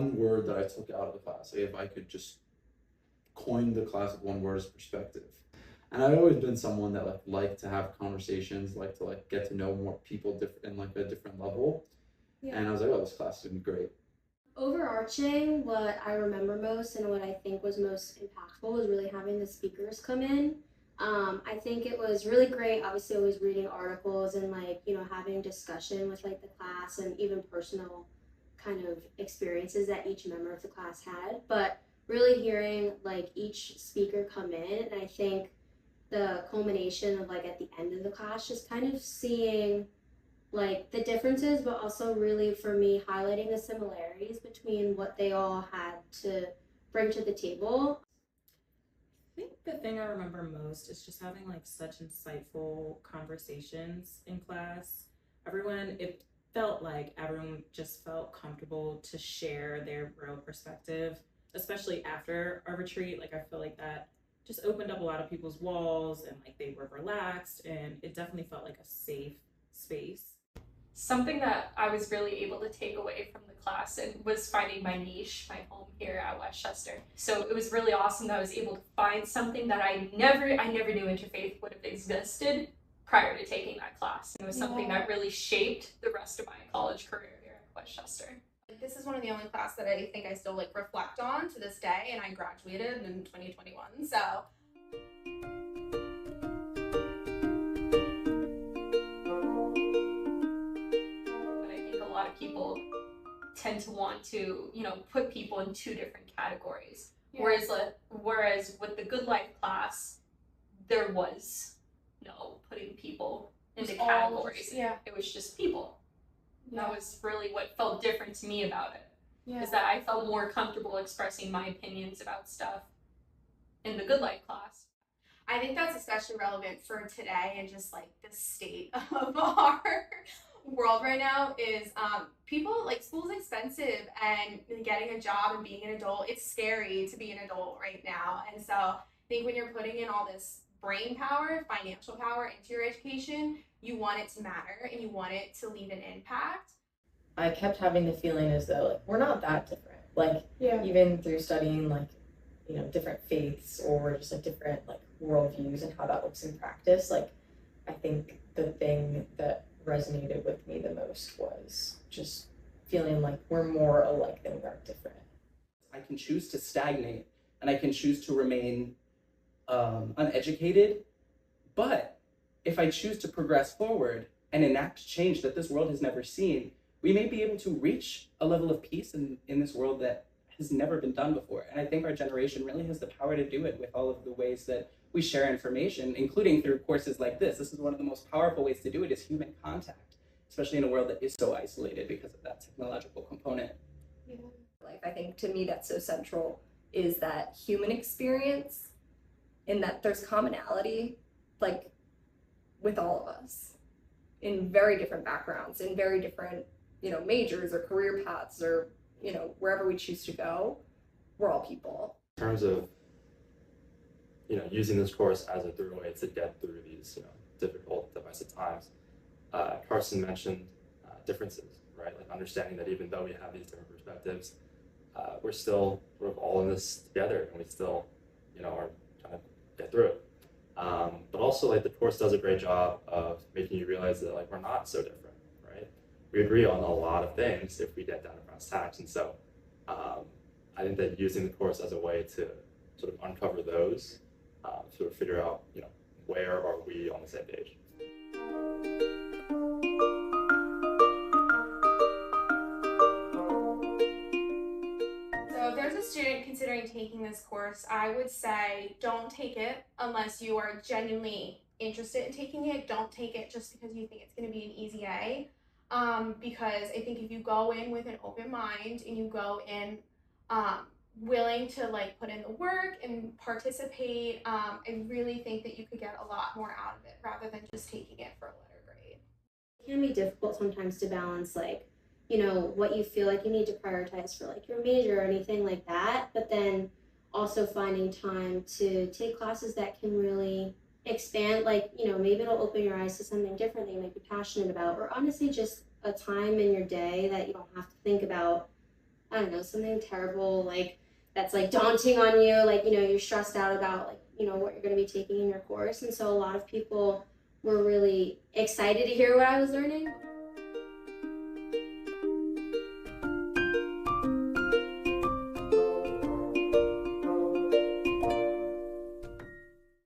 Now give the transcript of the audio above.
one word that I took out of the class, if I could just coin the class with one word, is perspective. And I've always been someone that like to have conversations, like to get to know more people different in like a different level. Yeah. And I was like, oh, this class is gonna be great. Overarching, what I remember most and what I think was most impactful was really having the speakers come in. I think it was really great, obviously always reading articles and having discussion with the class and even personal kind of experiences that each member of the class had, but really hearing each speaker come in. And I think the culmination of at the end of the class, just kind of seeing the differences, but also really for me highlighting the similarities between what they all had to bring to the table. I think the thing I remember most is just having such insightful conversations in class. It felt like everyone just felt comfortable to share their real perspective, especially after our retreat. I feel like that just opened up a lot of people's walls, and they were relaxed, and it definitely felt like a safe space. Something that I was really able to take away from the class and was finding my niche, my home here at Westchester. So it was really awesome that I was able to find something that I never knew interfaith would have existed prior to taking that class. It was something that really shaped the rest of my college career here at Westchester. This is one of the only classes that I think I still reflect on to this day, and I graduated in 2021, so. People tend to want to, put people in two different categories. Yeah. Whereas with the Good Life class, there was no putting people into categories. It was just people. Yeah. That was really what felt different to me about it. Yeah. Is that I felt more comfortable expressing my opinions about stuff in the Good Life class. I think that's especially relevant for today and just the state of our world right now is people school's expensive, and getting a job and being an adult, it's scary to be an adult right now. And so I think when you're putting in all this brain power, financial power into your education, you want it to matter and you want it to leave an impact. I kept having the feeling as though we're not that different. Even through studying different faiths or just different worldviews and how that looks in practice, I think the thing that resonated with me the most was just feeling we're more alike than we are different. I can choose to stagnate and I can choose to remain uneducated, but if I choose to progress forward and enact change that this world has never seen, we may be able to reach a level of peace in this world that has never been done before. And I think our generation really has the power to do it with all of the ways that we share information, including through courses like this. This is one of the most powerful ways to do it, is human contact, especially in a world that is so isolated because of that technological component. Yeah. I think to me that's so central is that human experience, in that there's commonality with all of us in very different backgrounds, in very different majors or career paths, or wherever we choose to go, we're all people. In terms of using this course as a throughway to get through these difficult, divisive times, Carson mentioned differences, right? Understanding that even though we have these different perspectives, we're still sort of all in this together, and we still are trying to get through it. But also the course does a great job of making you realize that we're not so different, right? We agree on a lot of things if we get down to brass tacks. And so I think that using the course as a way to sort of uncover those, sort of figure out where are we on the same page. So if there's a student considering taking this course, I would say don't take it unless you are genuinely interested in taking it. Don't take it just because you think it's going to be an easy A. Because I think if you go in with an open mind and you go in willing to put in the work and participate, I really think that you could get a lot more out of it rather than just taking it for a letter grade. It can be difficult sometimes to balance what you feel like you need to prioritize for your major or anything like that, but then also finding time to take classes that can really expand, maybe it'll open your eyes to something different that you might be passionate about, or honestly just a time in your day that you don't have to think about I don't know, something terrible, like, that's like daunting on you, like, you know, you're stressed out about, like, you know, what you're going to be taking in your course. And so a lot of people were really excited to hear what I was learning.